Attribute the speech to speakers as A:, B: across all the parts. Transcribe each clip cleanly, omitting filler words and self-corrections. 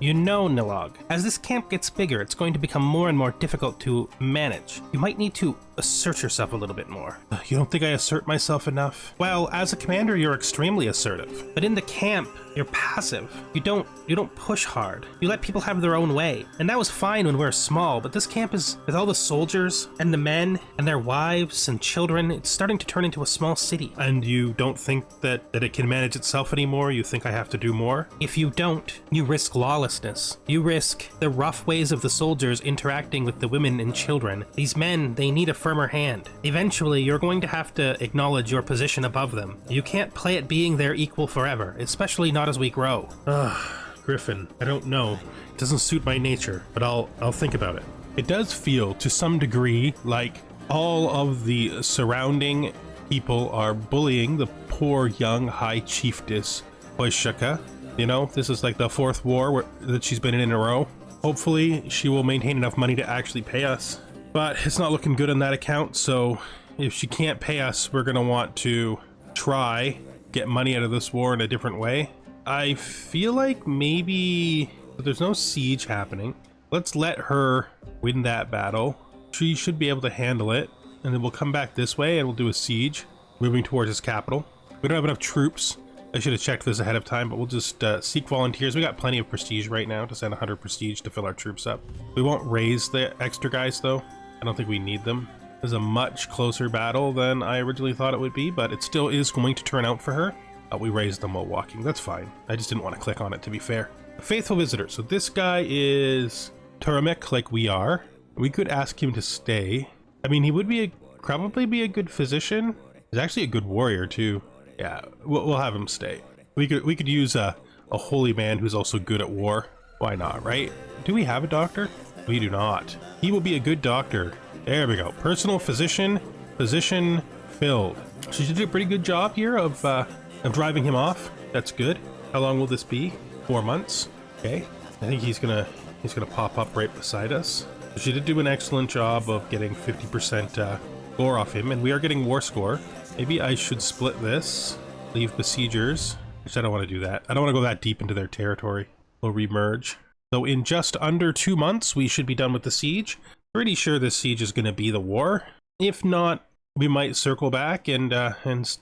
A: You know, Nylog, as this camp gets bigger, it's going to become more and more difficult to manage. You might need to assert yourself a little bit more. You don't think I assert myself enough? Well, as a commander, you're extremely assertive. But in the camp, you're passive. You don't push hard. You let people have their own way. And that was fine when we were small, but this camp is, with all the soldiers and the men and their wives and children, it's starting to turn into a small city. And you don't think that it can manage itself anymore? You think I have to do more? If you don't, you risk lawlessness. You risk the rough ways of the soldiers interacting with the women and children. These men, they need a firmer hand. Eventually, you're going to have to acknowledge your position above them. You can't play at being their equal forever, especially not as we grow. Griffin, I don't know. It doesn't suit my nature, but I'll think about it. It does feel, to some degree, like all of the surrounding people are bullying the poor young high chieftess, Oishaka. You know, this is like the 4th war that she's been in a row. Hopefully, she will maintain enough money to actually pay us. But it's not looking good on that account, so if she can't pay us, we're gonna want to try get money out of this war in a different way. I feel like maybe there's no siege happening. Let's let her win that battle. She should be able to handle it, and then we'll come back this way and we'll do a siege, moving towards his capital. We don't have enough troops. I should have checked this ahead of time, but we'll just seek volunteers. We got plenty of prestige right now to send 100 prestige to fill our troops up. We won't raise the extra guys though. I don't think we need them. This is a much closer battle than I originally thought it would be, but it still is going to turn out for her. We raised them while walking. That's fine. I just didn't want to click on it, to be fair. A faithful visitor. So this guy is Turamic, like we are. We could ask him to stay. I mean, he would be probably be a good physician. He's actually a good warrior too. Yeah, we'll have him stay. We could use a holy man who's also good at war. Why not, right? Do we have a doctor? We do not. He will be a good doctor. There we go. Personal physician, position filled. So she did a pretty good job here of driving him off. That's good. How long will this be? 4 months. Okay. I think he's gonna pop up right beside us. She did do an excellent job of getting 50% gore off him, and we are getting war score. Maybe I should split this, leave besiegers, which I don't want to do that. I don't want to go that deep into their territory. We'll remerge. So in just under 2 months, we should be done with the siege. Pretty sure this siege is going to be the war. If not, we might circle back and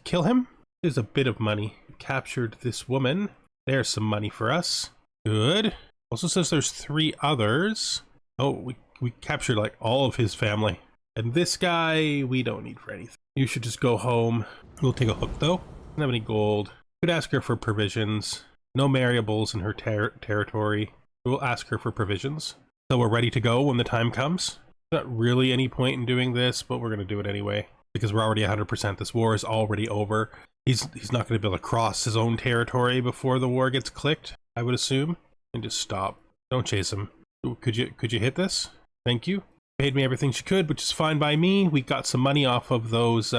A: kill him. There's a bit of money. Captured this woman. There's some money for us. Good. Also says there's 3 others. Oh, we captured like all of his family. And this guy, we don't need for anything. You should just go home. We'll take a hook though. Don't have any gold. Could ask her for provisions. No marriables in her territory. We'll ask her for provisions. So we're ready to go when the time comes. Not really any point in doing this, but we're going to do it anyway. Because we're already 100%. This war is already over. He's not going to be able to cross his own territory before the war gets clicked, I would assume. And just stop. Don't chase him. Ooh, could you hit this? Thank you. Paid me everything she could, which is fine by me. We got some money off of those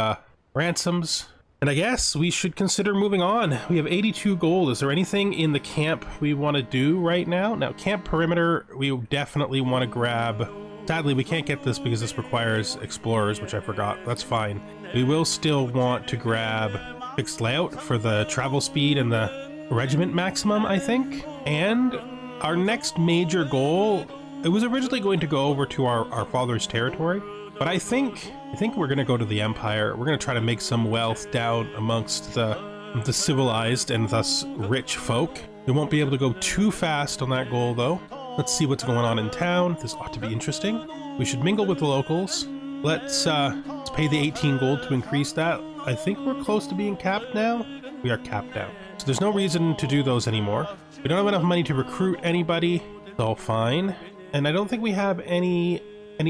A: ransoms. And I guess we should consider moving on. We have 82 gold. Is there anything in the camp we want to do right now? Now, camp perimeter, we definitely want to grab. Sadly, we can't get this because this requires explorers, which I forgot. That's fine. We will still want to grab fixed layout for the travel speed and the regiment maximum, I think. And our next major goal, it was originally going to go over to our father's territory, but I think we're going to go to the Empire. We're going to try to make some wealth down amongst the civilized and thus rich folk. We won't be able to go too fast on that goal though. Let's see what's going on in town. This ought to be interesting. We should mingle with the locals. Let's pay the 18 gold to increase that. I think we're close to being capped now. We are capped now. So there's no reason to do those anymore. We don't have enough money to recruit anybody. It's all fine. And I don't think we have any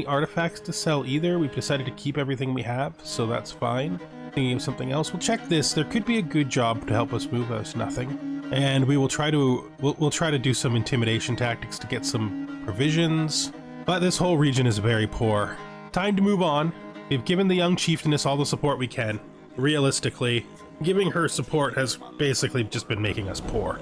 A: artifacts to sell either. We've decided to keep everything we have, so that's fine. Thinking of something else. We'll check this. There could be a good job to help us move us. Nothing. And we will try to we'll try to do some intimidation tactics to get some provisions. But this whole region is very poor. Time to move on. We've given the young chieftainess all the support we can. Realistically, giving her support has basically just been making us poor.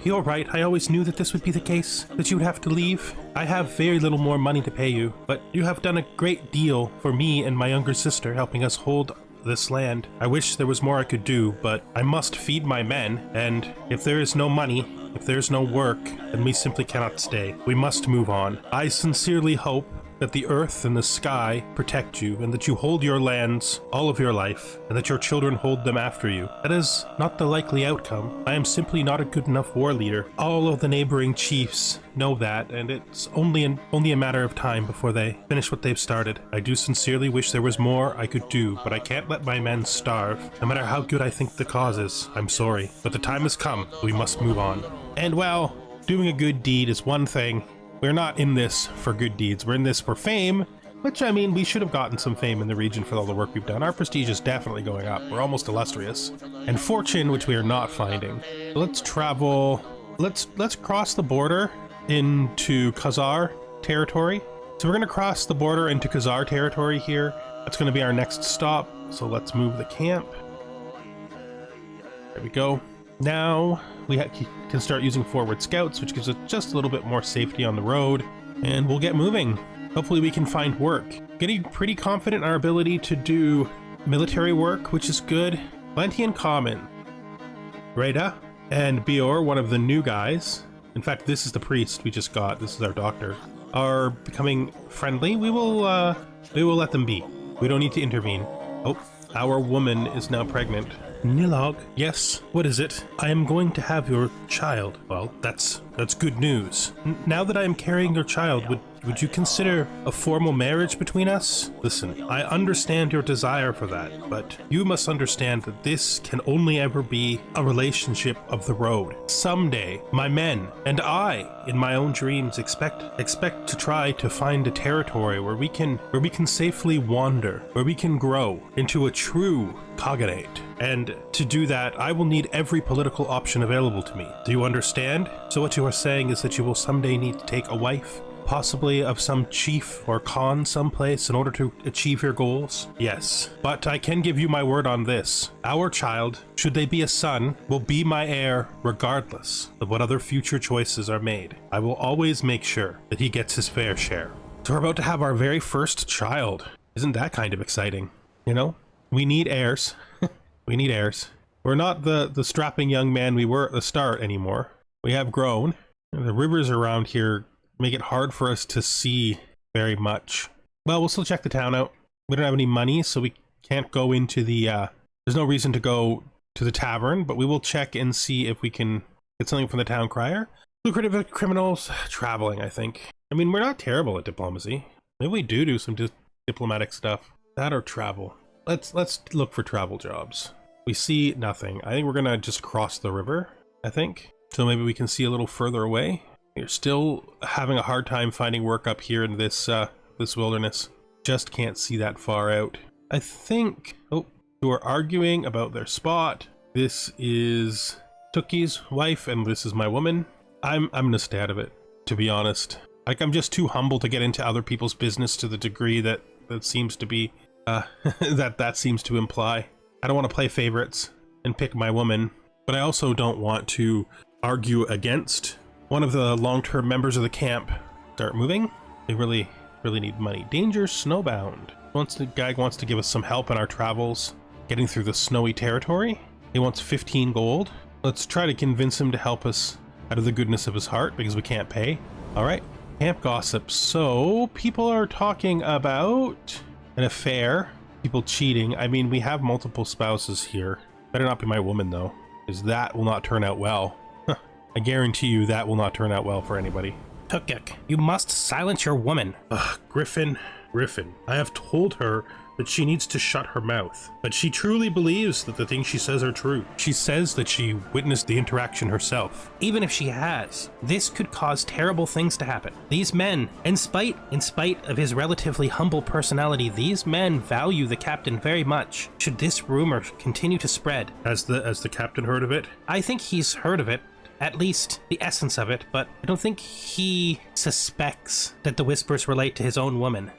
A: You're right. I always knew that this would be the case, that you would have to leave. I have very little more money to pay you, but you have done a great deal for me and my younger sister, helping us hold this land. I wish there was more I could do, but I must feed my men, and if there is no money, If there's no work, then we simply cannot stay. We must move on. I sincerely hope that the earth and the sky protect you, and that you hold your lands all of your life, and that your children hold them after you. That is not the likely outcome. I am simply not a good enough war leader. All of the neighboring chiefs know that, and it's only a matter of time before they finish what they've started. I do sincerely wish there was more I could do, but I can't let my men starve. No matter how good I think the cause is, I'm sorry. But the time has come. We must move on. And well, doing a good deed is one thing. We're not in this for good deeds. We're in this for fame, which, I mean, we should have gotten some fame in the region for all the work we've done. Our prestige is definitely going up. We're almost illustrious. And fortune, which we are not finding. Let's travel. Let's cross the border into Khazar territory. So we're going to cross the border into Khazar territory here. That's going to be our next stop. So let's move the camp. There we go. Now we can start using forward scouts, which gives us just a little bit more safety on the road, and we'll get moving. Hopefully we can find work. Getting pretty confident in our ability to do military work, which is good. Plenty in common. Reda and Bior, one of the new guys, in fact this is the priest we just got, this is our doctor, are becoming friendly. We will let them be. We don't need to intervene. Oh, our woman is now pregnant. Nylog? Yes, what is it? I am going to have your child. Well, that's good news. Now that I am carrying your child, would you consider a formal marriage between us? Listen, I understand your desire for that, but you must understand that this can only ever be a relationship of the road. Someday, my men and I, in my own dreams, expect to try to find a territory where we can safely wander, where we can grow into a true Khaganate. And to do that, I will need every political option available to me. Do you understand? So what you are saying is that you will someday need to take a wife, possibly of some chief or Khan someplace, in order to achieve your goals? Yes, but I can give you my word on this. Our child, should they be a son, will be my heir regardless of what other future choices are made. I will always make sure that he gets his fair share. So we're about to have our very first child. Isn't that kind of exciting? You know, we need heirs. We need heirs. We're not the strapping young man we were at the start anymore. We have grown. The rivers around here make it hard for us to see very much. Well, we'll still check the town out. We don't have any money, so we can't go into the, there's no reason to go to the tavern, but we will check and see if we can get something from the town crier. Lucrative criminals, traveling, I think. I mean, we're not terrible at diplomacy. Maybe we do some diplomatic stuff. That or travel. Let's look for travel jobs. We see nothing. I think we're gonna just cross the river, I think. So maybe we can see a little further away. You're still having a hard time finding work up here in this this wilderness. Just can't see that far out. I think, oh, who are arguing about their spot. This is Tookie's wife and this is my woman. I'm gonna stay out of it, to be honest. Like, I'm just too humble to get into other people's business to the degree that seems to be, that seems to imply. I don't want to play favorites and pick my woman, but I also don't want to argue against one of the long-term members of the camp. Start moving. They really need money. Danger snowbound. The guy wants to give us some help in our travels, getting through the snowy territory. He wants 15 gold. Let's try to convince him to help us out of the goodness of his heart, because we can't pay. All right, camp gossip. So people are talking about an affair. People cheating. I mean, we have multiple spouses here. Better not be my woman though, because that will not turn out well. I guarantee you that will not turn out well for anybody. Tukik, you must silence your woman. Ugh, Griffin. I have told her that she needs to shut her mouth, but she truly believes that the things she says are true. She says that she witnessed the interaction herself. Even if she has, this could cause terrible things to happen. These men, in spite of his relatively humble personality, these men value the captain very much. Should this rumor continue to spread? Has the captain heard of it? I think he's heard of it. At least the essence of it, but I don't think he suspects that the whispers relate to his own woman.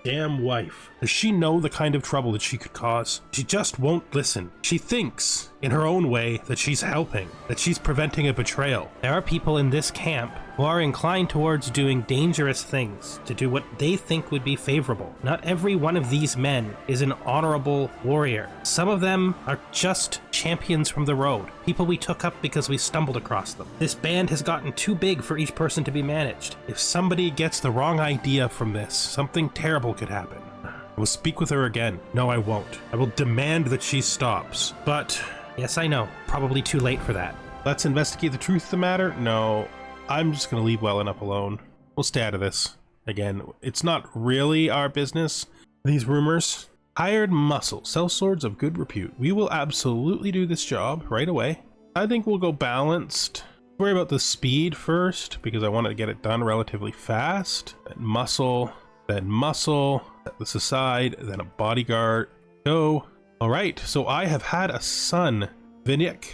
A: Damn wife. Does she know the kind of trouble that she could cause? She just won't listen. She thinks, in her own way, that she's helping, that she's preventing a betrayal. There are people in this camp who are inclined towards doing dangerous things to do what they think would be favorable. Not every one of these men is an honorable warrior. Some of them are just champions from the road, people we took up because we stumbled across them. This band has gotten too big for each person to be managed. If somebody gets the wrong idea from this, something terrible could happen. I will speak with her again. No, I won't. I will demand that she stops. But, yes, I know, probably too late for that. Let's investigate the truth of the matter? No, I'm just gonna leave well enough alone. We'll stay out of this. Again, it's not really our business. These rumors. Hired muscle, sell swords of good repute. We will absolutely do this job right away. I think we'll go balanced. Worry about the speed first, because I want to get it done relatively fast. Then muscle, set this aside, then a bodyguard. Go. All right, so I have had a son, Vinik.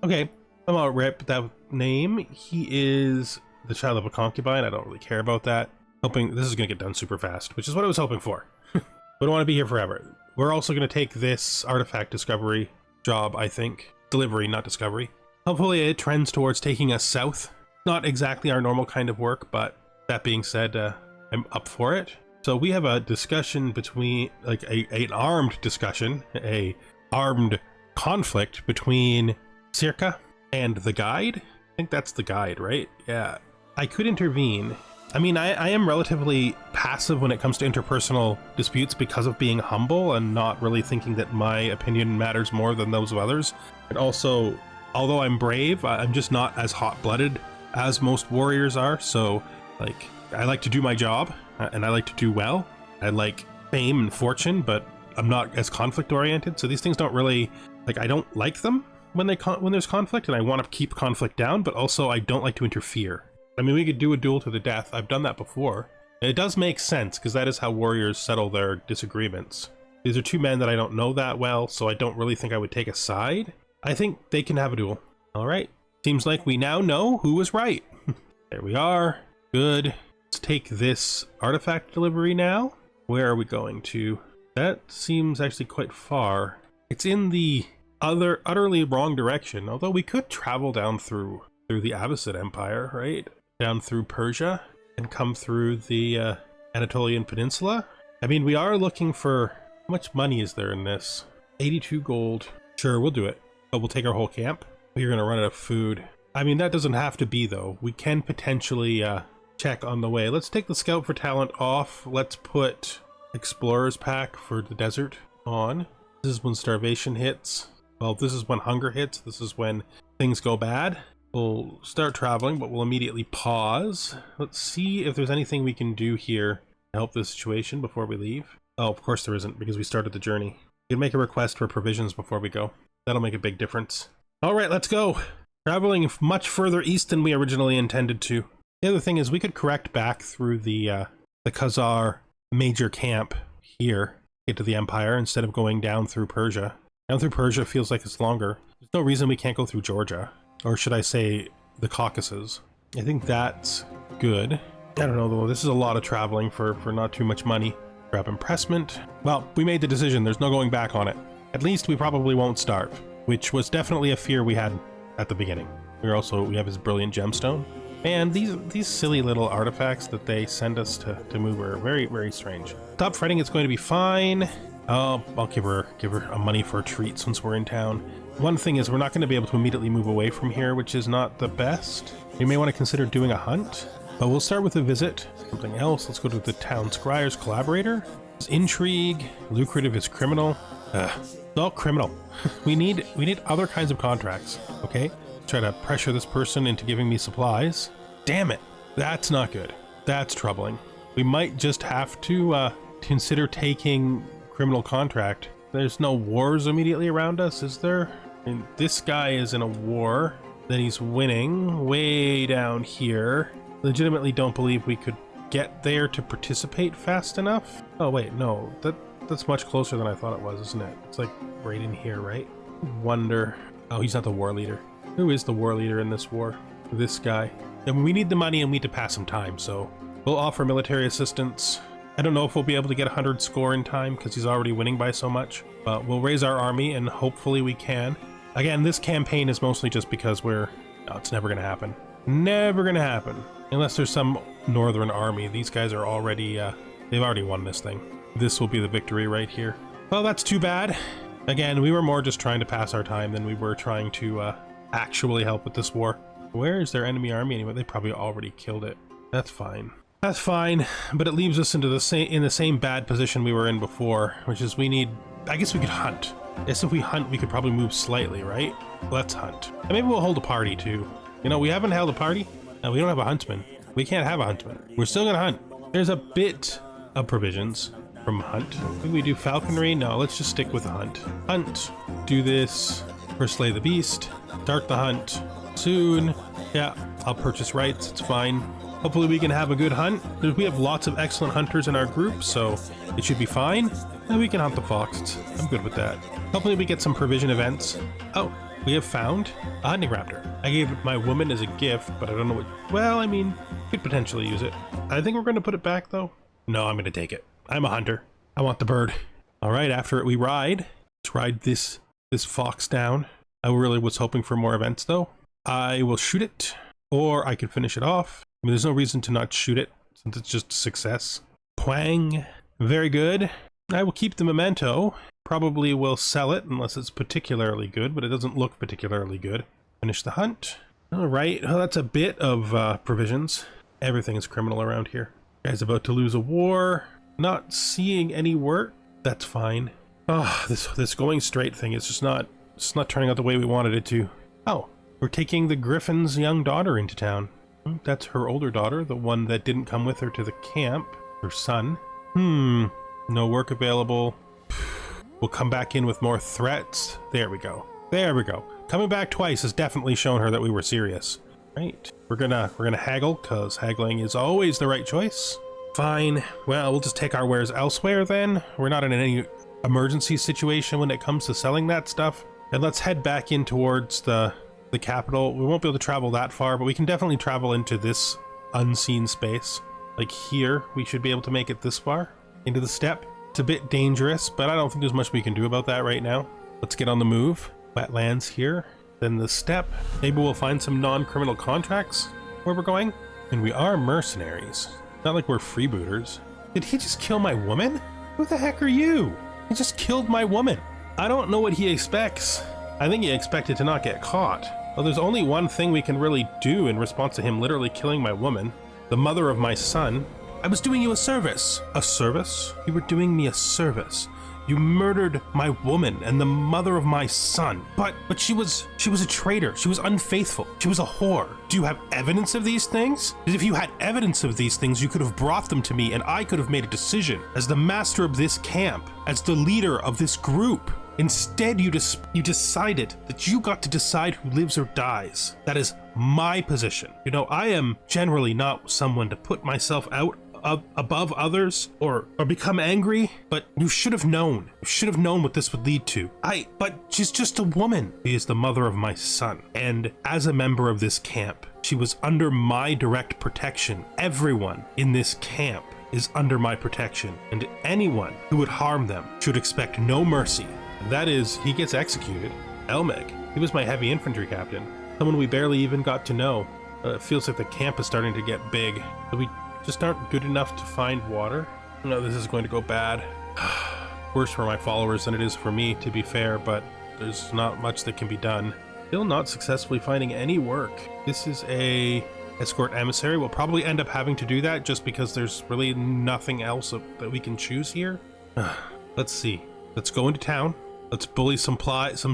A: Okay, I'm all right with that name. He is the child of a concubine. I don't really care about that. Hoping this is gonna get done super fast, which is what I was hoping for. We don't want to be here forever. We're also gonna take this artifact discovery job, I think. Delivery, not discovery. Hopefully it trends towards taking us south. Not exactly our normal kind of work, but that being said, I'm up for it. So we have a discussion between, like an armed discussion, a armed conflict between Circa and the guide. I think that's the guide, right? Yeah. I could intervene. I mean, I am relatively passive when it comes to interpersonal disputes because of being humble and not really thinking that my opinion matters more than those of others. And also, although I'm brave, I'm just not as hot-blooded as most warriors are. So, like, I like to do my job. And I like to do well. I like fame and fortune, but I'm not as conflict oriented. So these things don't really, like, I don't like them when there's conflict, and I want to keep conflict down, but also I don't like to interfere. I mean, we could do a duel to the death. I've done that before. And it does make sense because that is how warriors settle their disagreements. These are two men that I don't know that well, so I don't really think I would take a side. I think they can have a duel. All right. Seems like we now know who was right. There we are. Good. Let's take this artifact delivery now. Where are we going to? That seems actually quite far. It's in the utterly wrong direction, although we could travel down through the Abbasid Empire, right? Down through Persia and come through the Anatolian Peninsula. I mean, we are looking for, how much money is there in this? 82 gold. Sure, we'll do it, but we'll take our whole camp. We're gonna run out of food. I mean, that doesn't have to be though. We can potentially check on the way. Let's take the scout for talent off. Let's put explorer's pack for the desert on. This is when starvation hits. Well, this is when hunger hits. This is when things go bad. We'll start traveling, but we'll immediately pause. Let's see if there's anything we can do here to help the situation before we leave. Oh, of course there isn't, because we started the journey. We can make a request for provisions before we go. That'll make a big difference. All right, let's go. Traveling much further east than we originally intended to. The other thing is we could correct back through the Khazar major camp here, get to the Empire, instead of going down through Persia. Down through Persia feels like it's longer. There's no reason we can't go through Georgia. Or should I say the Caucasus. I think that's good. I don't know though, this is a lot of traveling for not too much money. Grab impressment. Well, we made the decision, there's no going back on it. At least we probably won't starve, which was definitely a fear we had at the beginning. We have his brilliant gemstone. And these silly little artifacts that they send us to move are very, very strange. Stop fretting, it's going to be fine. Oh, I'll give her a money for a treat since we're in town. One thing is we're not going to be able to immediately move away from here, which is not the best. You may want to consider doing a hunt, but we'll start with a visit. Something else, let's go to the town scryer's collaborator. It's intrigue, lucrative is criminal. It's all criminal. we need other kinds of contracts, okay? Try to pressure this person into giving me supplies. Damn it, that's not good. That's troubling. We might just have to consider taking criminal contract. There's no wars immediately around us, is there? And this guy is in a war that he's winning way down here. Legitimately don't believe we could get there to participate fast enough. Oh wait, no, that's much closer than I thought it was, isn't it? It's like right in here, right? Wonder. Oh, he's not the war leader. Who is the war leader in this war? This guy. And we need the money and we need to pass some time, so we'll offer military assistance. I don't know if we'll be able to get 100 score in time because he's already winning by so much, but we'll raise our army and hopefully we can. Again, this campaign is mostly just because no, it's never gonna happen. Never gonna happen. Unless there's some northern army. These guys are already, they've already won this thing. This will be the victory right here. Well, that's too bad. Again, we were more just trying to pass our time than we were trying to actually help with this war. Where is their enemy army anyway? They probably already killed it. That's fine. That's fine, but it leaves us into the same bad position we were in before, which is we need, I guess we could hunt. I guess if we hunt, we could probably move slightly, right? Let's hunt. And maybe we'll hold a party too. You know, we haven't held a party. No, we don't have a huntsman. We can't have a huntsman. We're still gonna hunt. There's a bit of provisions from hunt. Maybe we do falconry? No, let's just stick with the hunt. Hunt. Do this. First slay the beast. Start the hunt. Soon. Yeah, I'll purchase rights. It's fine. Hopefully we can have a good hunt. We have lots of excellent hunters in our group, so it should be fine. And we can hunt the fox. I'm good with that. Hopefully we get some provision events. Oh, we have found a hunting raptor. I gave it my woman as a gift, but I don't know what... Well, I mean, could potentially use it. I think we're going to put it back, though. No, I'm going to take it. I'm a hunter. I want the bird. All right, after it we ride. Let's ride this fox down. I really was hoping for more events, though. I will shoot it, or I can finish it off. I mean, there's no reason to not shoot it, since it's just a success. Twang. Very good. I will keep the memento. Probably will sell it, unless it's particularly good, but it doesn't look particularly good. Finish the hunt. All right, well, that's a bit of provisions. Everything is criminal around here. Guy's about to lose a war. Not seeing any work. That's fine. Oh, this going straight thing is just not, it's not turning out the way we wanted it to. Oh, we're taking the Griffin's young daughter into town. That's her older daughter, the one that didn't come with her to the camp. Her son. No work available. We'll come back in with more threats. There we go. There we go. Coming back twice has definitely shown her that we were serious. Right. We're gonna haggle, because haggling is always the right choice. Fine. Well, we'll just take our wares elsewhere then. We're not in any emergency situation when it comes to selling that stuff. And let's head back in towards the capital. We won't be able to travel that far, but we can definitely travel into this unseen space. Like here, we should be able to make it this far into the steppe. It's a bit dangerous, but I don't think there's much we can do about that right now. Let's get on the move. Wetlands here, then the steppe. Maybe we'll find some non-criminal contracts where we're going. And we are mercenaries. Not like we're freebooters. Did he just kill my woman? Who the heck are you? He just killed my woman. I don't know what he expects. I think he expected to not get caught. Well, there's only one thing we can really do in response to him literally killing my woman, the mother of my son. I was doing you a service. A service? You were doing me a service. You murdered my woman and the mother of my son. But she was a traitor. She was unfaithful. She was a whore. Do you have evidence of these things? Because if you had evidence of these things, you could have brought them to me and I could have made a decision as the master of this camp, as the leader of this group. Instead, you decided that you got to decide who lives or dies. That is my position. You know, I am generally not someone to put myself out above others or become angry, but you should have known. You should have known what this would lead to. But she's just a woman. She is the mother of my son. And as a member of this camp, she was under my direct protection. Everyone in this camp is under my protection, and anyone who would harm them should expect no mercy. That is, he gets executed. Elmeg, he was my heavy infantry captain, someone we barely even got to know. It feels like the camp is starting to get big. So we just aren't good enough to find water. No, this is going to go bad. Worse for my followers than it is for me, to be fair, but there's not much that can be done. Still not successfully finding any work. This is a escort emissary. We'll probably end up having to do that just because there's really nothing else that we can choose here. Let's see. Let's go into town. Let's bully some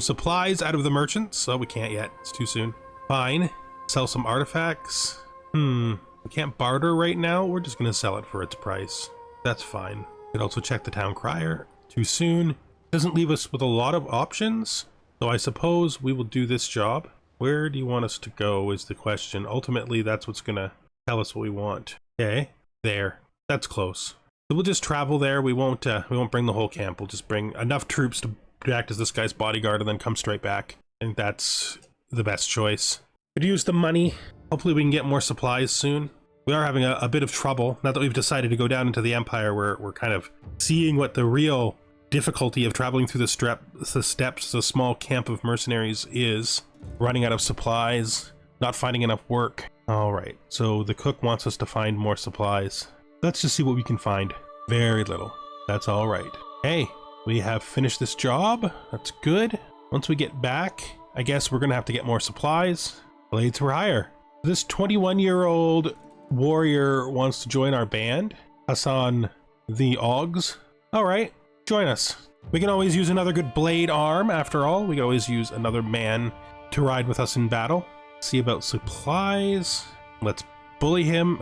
A: supplies out of the merchants. Oh, we can't yet. It's too soon. Fine. Sell some artifacts. We can't barter right now. We're just going to sell it for its price. That's fine. We could also check the town crier. Too soon. Doesn't leave us with a lot of options. So I suppose we will do this job. Where do you want us to go is the question. Ultimately, that's what's going to tell us what we want. Okay. There. That's close. So we'll just travel there. We won't bring the whole camp. We'll just bring enough troops to act as this guy's bodyguard and then come straight back. I think that's the best choice. Could use the money. Hopefully we can get more supplies soon. we are having a bit of trouble. Now that we've decided to go down into the Empire, we're kind of seeing what the real difficulty of traveling through the steppes, the small camp of mercenaries, is. Running out of supplies, not finding enough work. All right, so the cook wants us to find more supplies. Let's just see what we can find. Very little. That's all right. Hey, we have finished this job. That's good. Once we get back, I guess we're gonna have to get more supplies. Blades for hire. This 21-year-old warrior wants to join our band. Kazan the Ogs. All right, join us. We can always use another good blade arm. After all, we can always use another man to ride with us in battle. See about supplies. Let's bully him.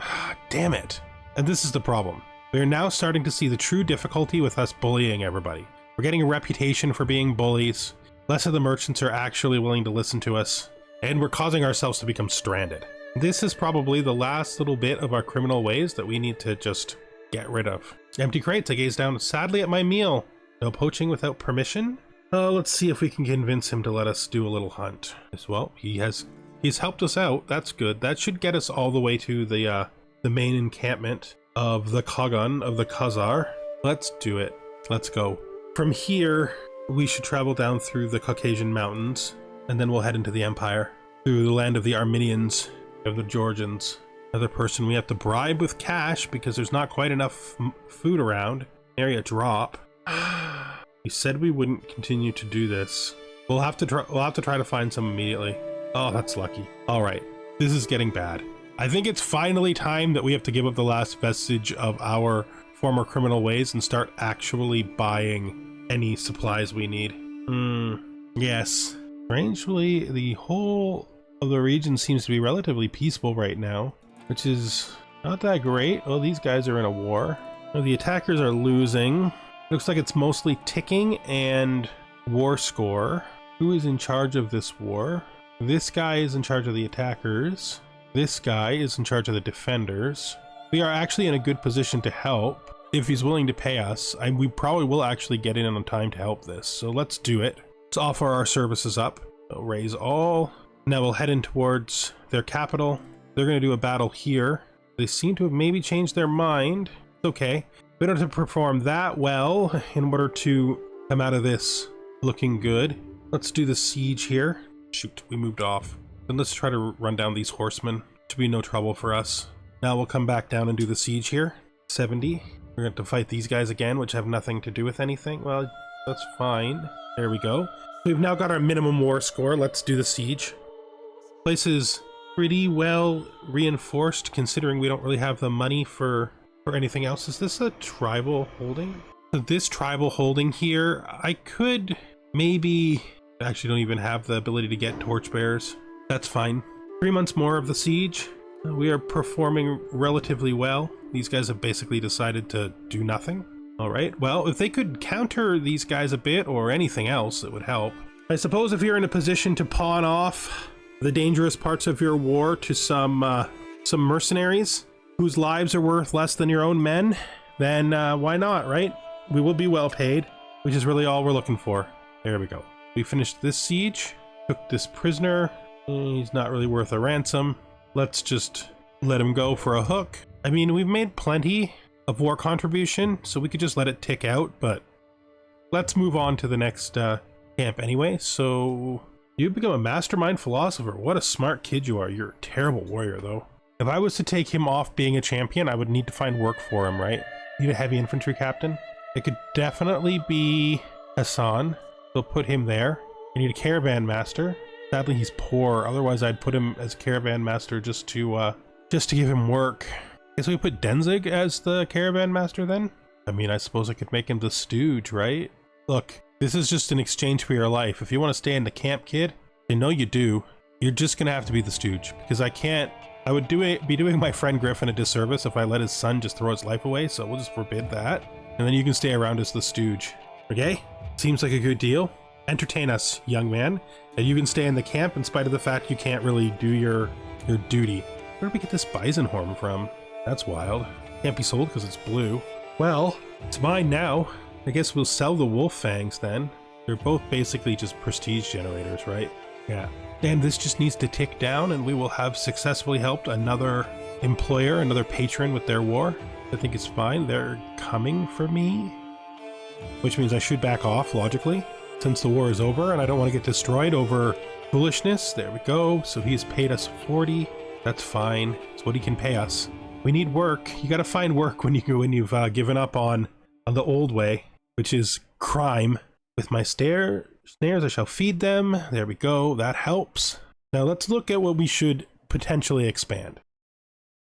A: Damn it. And this is the problem. We are now starting to see the true difficulty with us bullying everybody. We're getting a reputation for being bullies. Less of the merchants are actually willing to listen to us. And we're causing ourselves to become stranded. This is probably the last little bit of our criminal ways that we need to just get rid of. Empty crates. I gaze down sadly at my meal. No poaching without permission. Let's see if we can convince him to let us do a little hunt. As well, he's helped us out. That's good. That should get us all the way to the main encampment of the Kazan, of the Khazar. Let's do it. Let's go. From here, we should travel down through the Caucasian mountains, and then we'll head into the Empire, through the land of the Armenians, of the Georgians. Another person we have to bribe with cash because there's not quite enough food around. Area drop. We said we wouldn't continue to do this. We'll have to try to find some immediately. Oh, that's lucky. All right, this is getting bad. I think it's finally time that we have to give up the last vestige of our former criminal ways and start actually buying any supplies we need. Yes. Strangely, the whole of the region seems to be relatively peaceful right now, which is not that great. Oh, these guys are in a war. Oh, the attackers are losing. Looks like it's mostly ticking and war score. Who is in charge of this war? This guy is in charge of the attackers. This guy is in charge of the defenders. We are actually in a good position to help if he's willing to pay us. We probably will actually get in on time to help this. So let's do it. Let's offer our services up. So raise all. Now we'll head in towards their capital. They're going to do a battle here. They seem to have maybe changed their mind. It's okay. We don't have to perform that well in order to come out of this looking good. Let's do the siege here. Shoot, we moved off. Then let's try to run down these horsemen. Should be no trouble for us. Now we'll come back down and do the siege here. 70. We're going to have to fight these guys again, which have nothing to do with anything. Well, that's fine. There we go. We've now got our minimum war score. Let's do the siege. Place is pretty well reinforced considering we don't really have the money for anything else. Is this a tribal holding? So this tribal holding here, I could maybe actually don't even have the ability to get torchbearers. That's fine. 3 months more of the siege. We are performing relatively well. These guys have basically decided to do nothing. All right, well, if they could counter these guys a bit or anything else, it would help. I suppose if you're in a position to pawn off the dangerous parts of your war to some mercenaries whose lives are worth less than your own men, then why not, right? We will be well paid, which is really all we're looking for. There we go. We finished this siege, took this prisoner. He's not really worth a ransom. Let's just let him go for a hook. I mean, we've made plenty of war contribution, so we could just let it tick out, but let's move on to the next camp anyway. So you become a mastermind philosopher. What a smart kid you are. You're a terrible warrior, though. If I was to take him off being a champion, I would need to find work for him, right? Need a heavy infantry captain? It could definitely be Hassan. We'll put him there. I need a caravan master. Sadly, he's poor. Otherwise, I'd put him as caravan master just to give him work. Guess we put Denzig as the caravan master then? I mean, I suppose I could make him the stooge, right? Look, this is just an exchange for your life. If you want to stay in the camp, kid, I know you do. You're just gonna have to be the stooge because I would be doing my friend Griffin a disservice if I let his son just throw his life away, so we'll just forbid that. And then you can stay around as the stooge. Okay? Seems like a good deal. Entertain us, young man. And you can stay in the camp in spite of the fact you can't really do your duty. Where did we get this bison horn from? That's wild. Can't be sold because it's blue. Well, it's mine now. I guess we'll sell the wolf fangs then. They're both basically just prestige generators, right? Yeah. And this just needs to tick down and we will have successfully helped another employer, another patron with their war. I think it's fine. They're coming for me, which means I should back off logically since the war is over and I don't want to get destroyed over foolishness. There we go. So he's paid us 40. That's fine. It's what he can pay us. We need work. You got to find work when you've given up on the old way, which is crime. With my snares, I shall feed them. There we go. That helps. Now let's look at what we should potentially expand.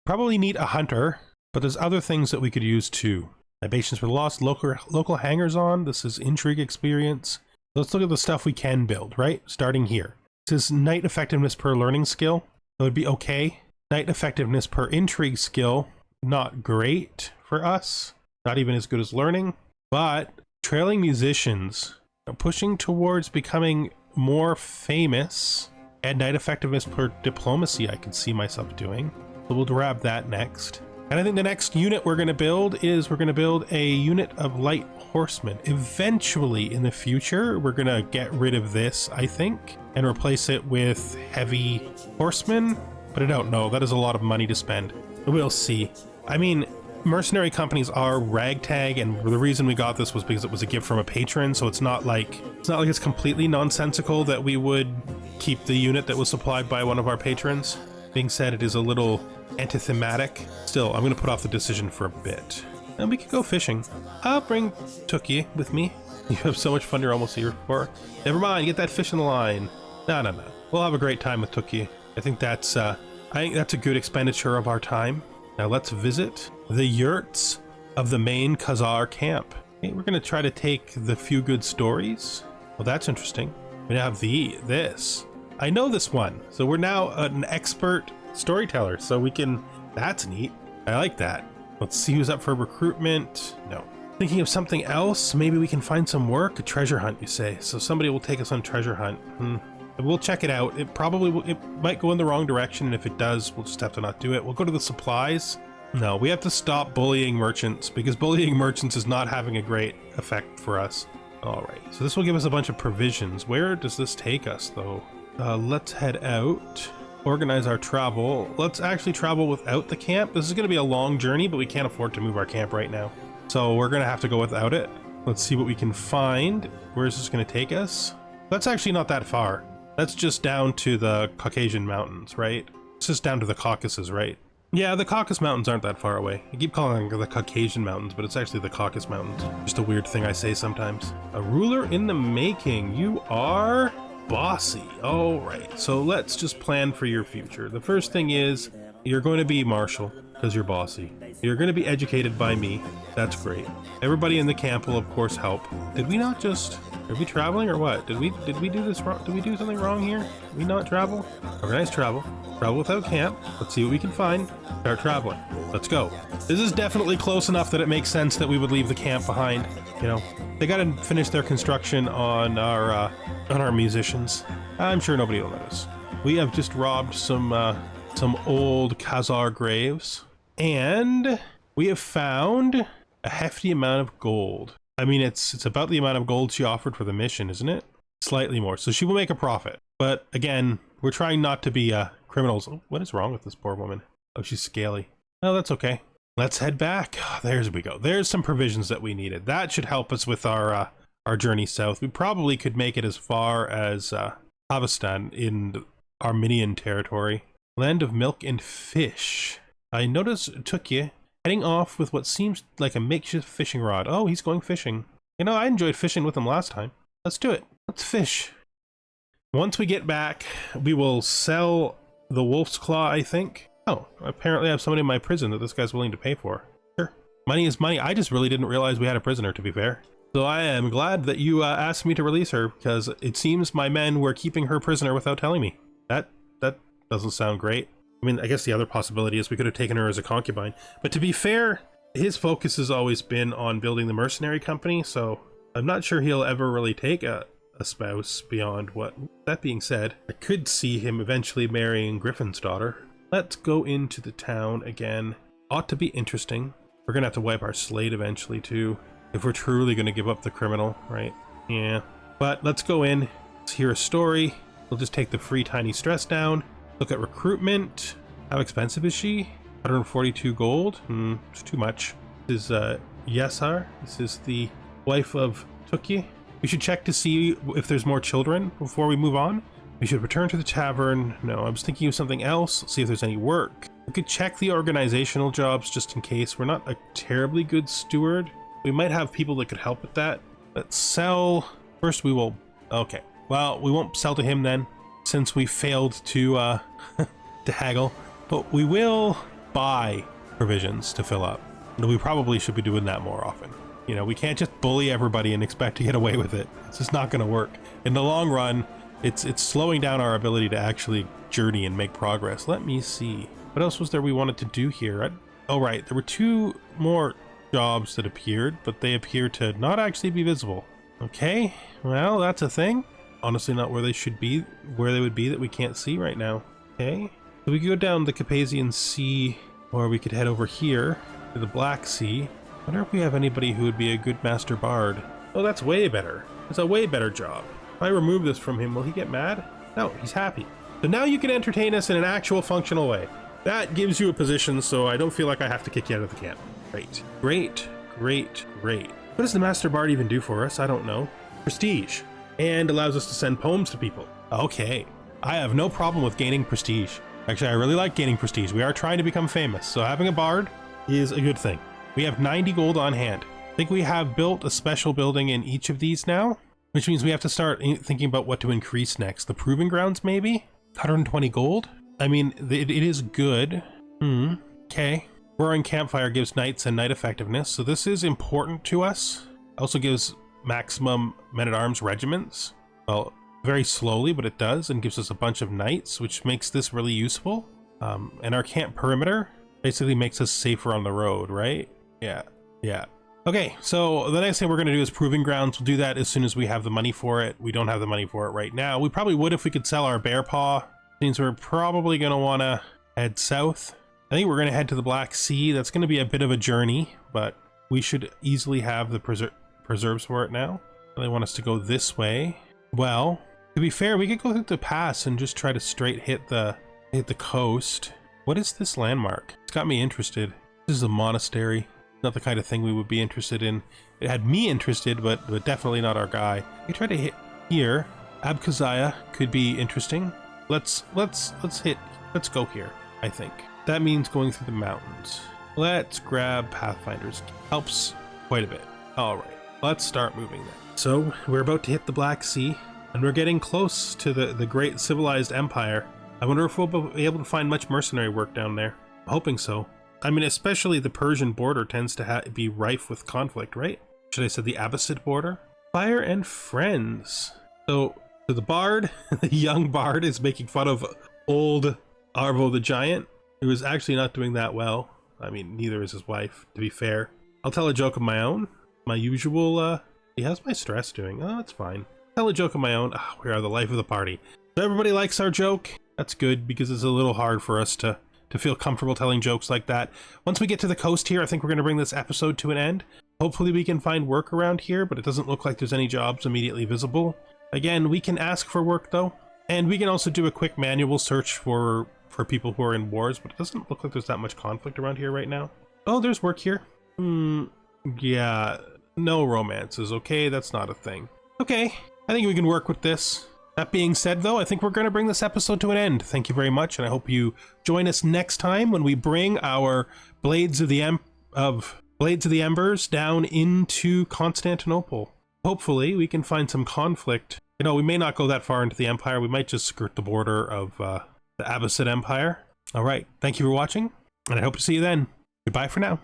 A: Probably need a hunter, but there's other things that we could use too. Libations for the lost, local hangers on. This is intrigue experience. Let's look at the stuff we can build, right? Starting here. This is knight effectiveness per learning skill. That would be okay. Knight effectiveness per intrigue skill. Not great for us. Not even as good as learning. But trailing musicians, pushing towards becoming more famous. And knight effectiveness per diplomacy I can see myself doing. So we'll grab that next. And I think the next unit we're going to build is we're going to build a unit of light horsemen. Eventually in the future, we're going to get rid of this, I think, and replace it with heavy horsemen. But I don't know. That is a lot of money to spend. We'll see. I mean, mercenary companies are ragtag, and the reason we got this was because it was a gift from a patron. So it's not like it's completely nonsensical that we would keep the unit that was supplied by one of our patrons. Being said, it is a little antithematic. Still, I'm going to put off the decision for a bit. And we could go fishing. I'll bring Tookie with me. You have so much fun you're almost here for. Never mind, get that fish in the line. No. We'll have a great time with Tookie. I think that's a good expenditure of our time. Now let's visit the yurts of the main Khazar camp. Okay, we're going to try to take the few good stories. Well, that's interesting. We now have this. I know this one. So we're now an expert storyteller. So we can, that's neat. I like that. Let's see who's up for recruitment. No. Thinking of something else. Maybe we can find some work. A treasure hunt, you say. So somebody will take us on treasure hunt. We'll check it out. It might go in the wrong direction. And if it does, we'll just have to not do it. We'll go to the supplies. No, we have to stop bullying merchants because bullying merchants is not having a great effect for us. All right. So this will give us a bunch of provisions. Where does this take us though? Let's head out. Organize our travel. Let's actually travel without the camp. This is going to be a long journey, but we can't afford to move our camp right now. So we're going to have to go without it. Let's see what we can find. Where is this going to take us? That's actually not that far. That's just down to the Caucasian mountains, right? It's just down to the Caucasus, right? Yeah, the Caucasus Mountains aren't that far away. I keep calling them the Caucasian Mountains, but it's actually the Caucasus Mountains. Just a weird thing I say sometimes. A ruler in the making. You are bossy. All right, so let's just plan for your future. The first thing is you're going to be martial because you're bossy. You're going to be educated by me. That's great. Everybody in the camp will of course help. Did we not just, are we traveling or what? Did we do this wrong? Did we do something wrong here? Did we not travel? Organize travel. Travel without camp. Let's see what we can find. Start traveling. Let's go. This is definitely close enough that it makes sense that we would leave the camp behind. You know, they got to finish their construction on our musicians. I'm sure nobody will notice. We have just robbed some old Khazar graves, and we have found a hefty amount of gold. I mean, it's about the amount of gold she offered for the mission, isn't it? Slightly more. So she will make a profit. But again, we're trying not to be criminals. Oh, what is wrong with this poor woman? Oh, she's scaly. Oh, that's okay. Let's head back. Oh, there's we go. There's some provisions that we needed. That should help us with our journey south. We probably could make it as far as Havastan in Armenian territory. Land of milk and fish. I noticed it took you heading off with what seems like a makeshift fishing rod. Oh, he's going fishing. You know, I enjoyed fishing with him last time. Let's do it. Let's fish. Once we get back, we will sell the wolf's claw, I think. Oh, apparently I have somebody in my prison that this guy's willing to pay for. Sure. Money is money. I just really didn't realize we had a prisoner, to be fair. So I am glad that you asked me to release her, because it seems my men were keeping her prisoner without telling me. That doesn't sound great. I mean, I guess the other possibility is we could have taken her as a concubine. But to be fair, his focus has always been on building the mercenary company, so I'm not sure he'll ever really take a spouse beyond what. That being said, I could see him eventually marrying Griffin's daughter. Let's go into the town again. Ought to be interesting. We're gonna have to wipe our slate eventually too, if we're truly gonna give up the criminal, right? Yeah. But let's go in, let's hear a story. We'll just take the free tiny stress down. Look at recruitment. How expensive is she? 142 gold. It's too much. This is Yesar. This is the wife of Tukyi. We should check to see if there's more children before we move on. We should return to the tavern. No, I was thinking of something else. See if there's any work. We could check the organizational jobs just in case. We're not a terribly good steward. We might have people that could help with that. Let's sell. First we will... Okay. Well, we won't sell to him then, since we failed to to haggle. But we will buy provisions to fill up. And we probably should be doing that more often. You know, we can't just bully everybody and expect to get away with it. It's just not going to work. In the long run, it's slowing down our ability to actually journey and make progress. Let me see. What else was there we wanted to do here? Oh, right. There were 2 more jobs that appeared, but they appear to not actually be visible. Okay. Well, that's a thing. Honestly, not where they should be, where they would be that we can't see right now. Okay. So we could go down the Carpathian Sea, or we could head over here to the Black Sea. I wonder if we have anybody who would be a good master bard. Oh, that's way better. It's a way better job. If I remove this from him, will he get mad? No, he's happy. So now you can entertain us in an actual functional way. That gives you a position, so I don't feel like I have to kick you out of the camp. Great. Great. Great. Great. What does the master bard even do for us? I don't know. Prestige. And allows us to send poems to people. Okay. I have no problem with gaining prestige. Actually, I really like gaining prestige. We are trying to become famous, so having a bard is a good thing. We have 90 gold on hand. I think we have built a special building in each of these now, which means we have to start thinking about what to increase next. The Proving Grounds, maybe? 120 gold? I mean, it is good. Okay. Roaring Campfire gives knights and knight effectiveness, so this is important to us. Also gives maximum men-at-arms regiments. Well, very slowly, but it does, and gives us a bunch of knights, which makes this really useful. And our camp perimeter basically makes us safer on the road, right? Yeah. Okay, so the next thing we're going to do is Proving Grounds. We'll do that as soon as we have the money for it. We don't have the money for it right now. We probably would if we could sell our bear paw. Means we're probably going to want to head south. I think we're going to head to the Black Sea. That's going to be a bit of a journey, but we should easily have the preserves for it now. They want us to go this way. Well, to be fair, we could go through the pass and just try to straight hit the coast. What is this landmark? It's got me interested. This is a monastery. Not the kind of thing we would be interested in. It had me interested, but definitely not our guy. We try to hit here. Abkhazia could be interesting. Let's go here, I think. That means going through the mountains. Let's grab Pathfinders. Helps quite a bit. All right, let's start moving then. So we're about to hit the Black Sea, and we're getting close to the great civilized empire. I wonder if we'll be able to find much mercenary work down there. I'm hoping so. I mean, especially the Persian border tends to be rife with conflict, right? Should I say the Abbasid border? Fire and friends. So the bard, the young bard, is making fun of old Arvo the Giant, who is actually not doing that well. I mean, neither is his wife, to be fair. I'll tell a joke of my own. My usual, how's my stress doing? Oh, it's fine. Tell a joke of my own. Oh, we are the life of the party. So everybody likes our joke. That's good, because it's a little hard for us to feel comfortable telling jokes like that. Once we get to the coast here, I think we're going to bring this episode to an end. Hopefully we can find work around here, but it doesn't look like there's any jobs immediately visible. Again, we can ask for work though, and we can also do a quick manual search for people who are in wars, but it doesn't look like there's that much conflict around here right now. Oh, there's work here. Yeah, no romances. Okay, that's not a thing. Okay, I think we can work with this. That being said, though, I think we're going to bring this episode to an end. Thank you very much, and I hope you join us next time when we bring our Blades of the Embers down into Constantinople. Hopefully, we can find some conflict. You know, we may not go that far into the Empire. We might just skirt the border of the Abbasid Empire. All right, thank you for watching, and I hope to see you then. Goodbye for now.